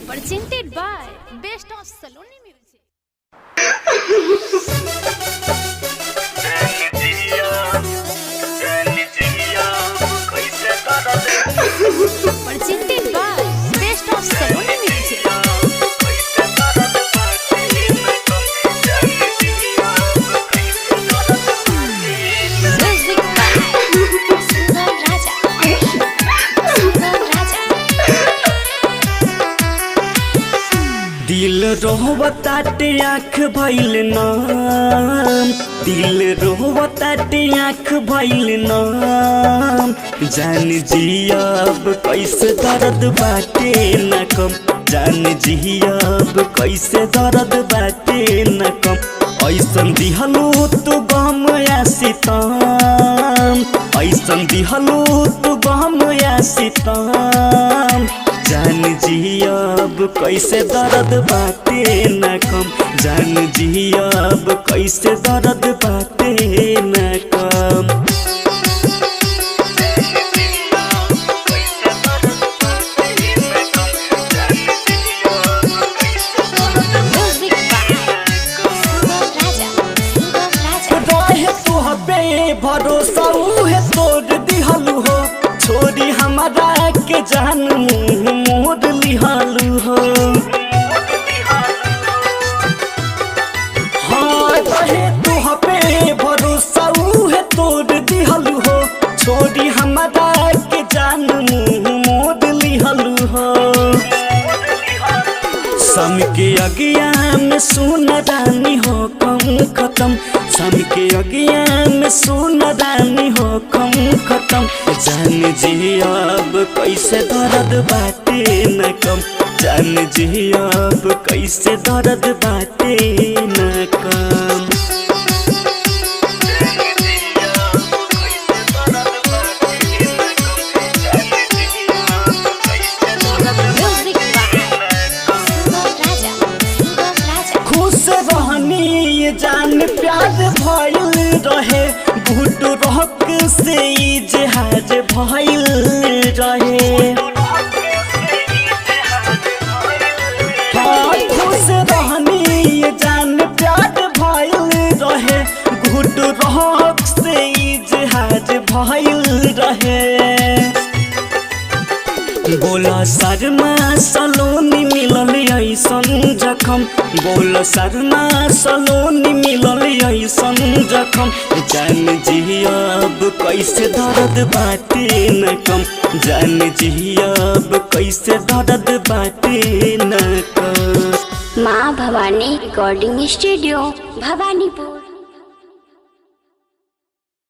presented by Best of Saloni Music. Presented by Best of Saloni Music. दिल रोवताटे आँख भइल नाम, दिल रोवताटे आँख भइल नाम। जान जियब कैसे दर्द बाटे न कम, जान जियब कैसे दर्द बाटे न कम। ऐसन दिहलू तू गम या सितम, ऐसन दिहलू तू गम या सितम। जान जियब कैसे दर्द बाटे न कम, जान जियब कैसे दर्द बाटे न कम। भरोसा उहे तोड़ दिहलू हो, छोरी हमारा के जान मुँह मोड़ लिहालू हो। हाँ कहे तू पे भरोसा उहे तोड़ दिहलू हो, छोरी हमारा के जान मुँह मोड़ लिहालू हो। सम के अगिया में सुन रानी हो कम खत्म, सम के अगिया में सुन रानी हो कम खत्म। जान जियब कैसे दर्द बाटे न कम, जान जियब कैसे दर्द बाटे न कम। जान प्यार भइल रहे, घुट रहक से जहाज भइल रहे। हाँ खुश रहनी जान प्यार भइल रहे, घुट रहक से जहाज भइल रहे। बोला शर्मा सलोनी मिलल ऐसन जखम, बोला शर्मा सलोनी मिलल ऐसन जखम। जान जियब कैसे दर्द बाटे न कम, जान जियब कैसे दर्द बाटे न कम। माँ भवानी रिकॉर्डिंग स्टूडियो भवानीपुर।